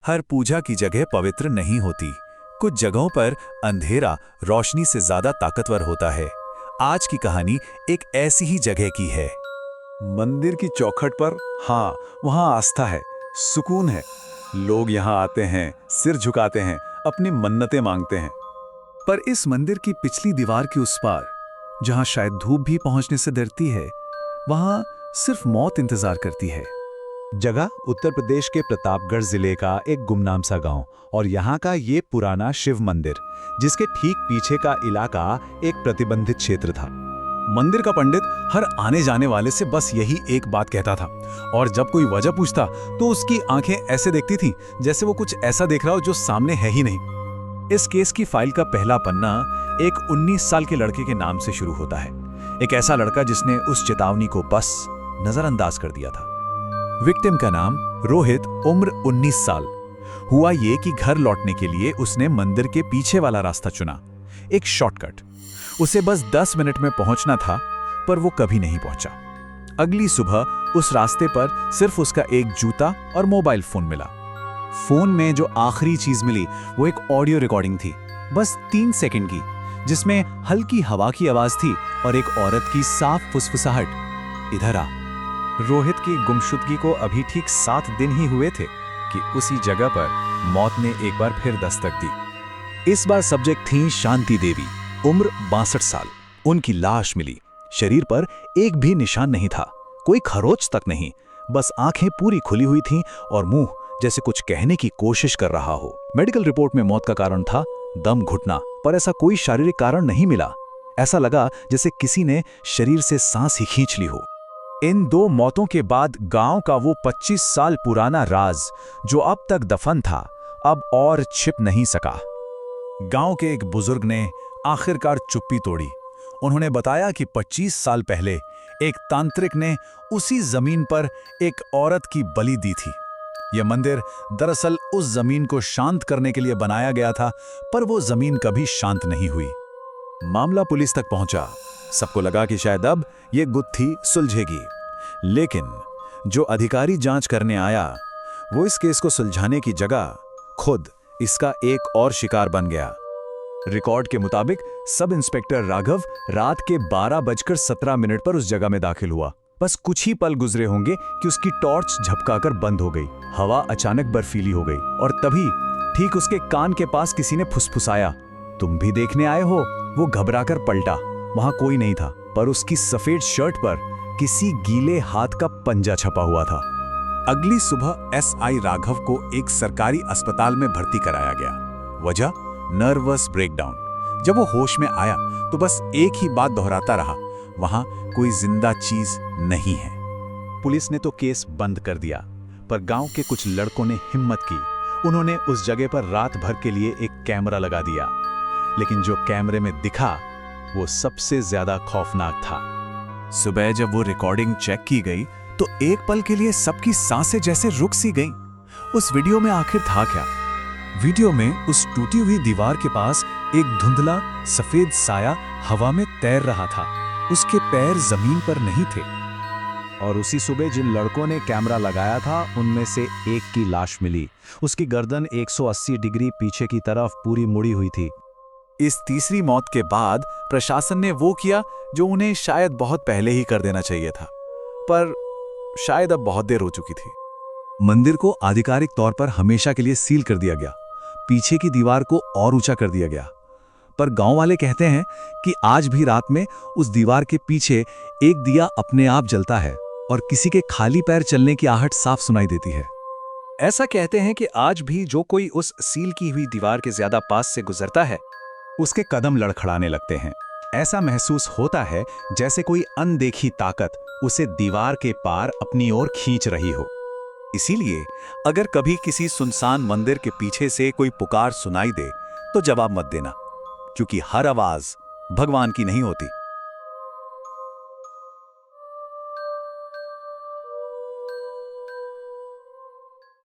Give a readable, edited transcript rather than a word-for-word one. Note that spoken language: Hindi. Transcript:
हर पूजा की जगह पवित्र नहीं होती। कुछ जगहों पर अंधेरा रोशनी से ज्यादा ताकतवर होता है। आज की कहानी एक ऐसी ही जगह की है। मंदिर की चौखट पर, हाँ, वहाँ आस्था है, सुकून है। लोग यहाँ आते हैं, सिर झुकाते हैं, अपनी मन्नतें मांगते हैं। पर इस मंदिर की पिछली दीवार के उस पार, जहाँ शायद धूप भी पहुंचने से डरती है, वहाँ सिर्फ मौत इंतजार करती है। जगह उत्तर प्रदेश के प्रतापगढ़ जिले का एक गुमनाम सा गांव, और यहाँ का ये पुराना शिव मंदिर, जिसके ठीक पीछे का इलाका एक प्रतिबंधित क्षेत्र था। मंदिर का पंडित हर आने जाने वाले से बस यही एक बात कहता था, और जब कोई वजह पूछता तो उसकी आंखें ऐसे देखती थीं जैसे वो कुछ ऐसा देख रहा हो जो सामने है ही नहीं। इस केस की फाइल का पहला पन्ना एक 19 साल के लड़के के नाम से शुरू होता है। एक ऐसा लड़का जिसने उस चेतावनी को बस नजरअंदाज कर दिया था। विक्टिम का नाम रोहित, उम्र 19 साल। हुआ ये कि घर लौटने के लिए उसने मंदिर के पीछे वाला रास्ता चुना, एक शॉर्टकट। उसे बस 10 मिनट में पहुंचना था, पर वो कभी नहीं पहुंचा। अगली सुबह उस रास्ते पर सिर्फ उसका एक जूता और मोबाइल फोन मिला। फोन में जो आखिरी चीज मिली वो एक ऑडियो रिकॉर्डिंग थी, बस 3 सेकंड की, जिसमें हल्की हवा की आवाज थी और एक औरत की साफ फुसफुसाहट, इधर आ। रोहित की गुमशुदगी को अभी ठीक 7 दिन ही हुए थे कि उसी जगह पर मौत ने एक बार फिर दस्तक दी। इस बार सब्जेक्ट थी शांति देवी, उम्र 62 साल। उनकी लाश मिली। शरीर पर एक भी निशान नहीं था, कोई खरोच तक नहीं, बस आंखें पूरी खुली हुई थीं और मुंह जैसे कुछ कहने की कोशिश कर रहा हो। मेडिकल रिपोर्ट में मौत का कारण था दम घुटना, पर ऐसा कोई शारीरिक कारण नहीं मिला। ऐसा लगा जैसे किसी ने शरीर से सांस ही खींच ली हो। इन 2 मौतों के बाद गांव का वो 25 साल पुराना राज, जो अब तक दफन था, अब और छिप नहीं सका। गांव के एक बुजुर्ग ने आखिरकार चुप्पी तोड़ी। उन्होंने बताया कि 25 साल पहले एक तांत्रिक ने उसी जमीन पर एक औरत की बलि दी थी। यह मंदिर दरअसल उस जमीन को शांत करने के लिए बनाया गया था, पर वो जमीन कभी शांत नहीं हुई। मामला पुलिस तक पहुंचा। सबको लगा कि शायद अब ये गुत्थी सुलझेगी, लेकिन जो अधिकारी जांच करने आया, वो इस केस को सुलझाने की जगह खुद इसका एक और शिकार बन गया। रिकॉर्ड के मुताबिक सब इंस्पेक्टर राघव रात के 12:17 पर उस जगह में दाखिल हुआ। बस कुछ ही पल गुजरे होंगे कि उसकी टॉर्च झपकाकर बंद हो गई। हवा अचानक बर्फीली हो गई, और तभी ठीक उसके कान के पास किसी ने फुसफुसाया, तुम भी देखने आए हो? वो घबराकर पलटा। वहां कोई नहीं था, पर उसकी सफेद शर्ट पर किसी गीले हाथ का पंजा छपा हुआ था। अगली सुबह एसआई राघव को एक सरकारी अस्पताल में भर्ती कराया गया। वजह नर्वस ब्रेकडाउन। जब वो होश में आया तो बस एक ही बात दोहराता रहा, वहां कोई जिंदा चीज नहीं है। पुलिस ने तो केस बंद कर दिया, पर गांव के कुछ लड़कों ने हिम्मत की। उन्होंने उस जगह पर रात भर के लिए एक कैमरा लगा दिया, लेकिन जो कैमरे में दिखा वो सबसे ज्यादा खौफनाक था। सुबह जब वो रिकॉर्डिंग चेक की गई तो एक पल के लिए सबकी सांसें जैसे रुक सी गईं। उस वीडियो में आखिर था क्या? वीडियो में उस टूटी हुई दीवार के पास एक धुंधला सफेद साया हवा में तैर रहा था। उसके पैर जमीन पर नहीं थे। और उसी सुबह जिन लड़कों ने कैमरा लगाया था, उनमें से एक की लाश मिली। उसकी गर्दन 180 डिग्री पीछे की तरफ पूरी मुड़ी हुई थी। इस तीसरी मौत के बाद प्रशासन ने वो किया जो उन्हें शायद बहुत पहले ही कर देना चाहिए था, पर शायद अब बहुत देर हो चुकी थी। मंदिर को आधिकारिक तौर पर हमेशा के लिए सील कर दिया गया। पीछे की दीवार को और ऊंचा कर दिया गया। पर गांव वाले कहते हैं कि आज भी रात में उस दीवार के पीछे एक दिया अपने आप जलता है और किसी के खाली पैर चलने की आहट साफ सुनाई देती है। ऐसा कहते हैं कि आज भी जो कोई उस सील की हुई दीवार के ज्यादा पास से गुजरता है, उसके कदम लड़खड़ाने लगते हैं। ऐसा महसूस होता है जैसे कोई अनदेखी ताकत उसे दीवार के पार अपनी ओर खींच रही हो। इसीलिए अगर कभी किसी सुनसान मंदिर के पीछे से कोई पुकार सुनाई दे तो जवाब मत देना, क्योंकि हर आवाज भगवान की नहीं होती।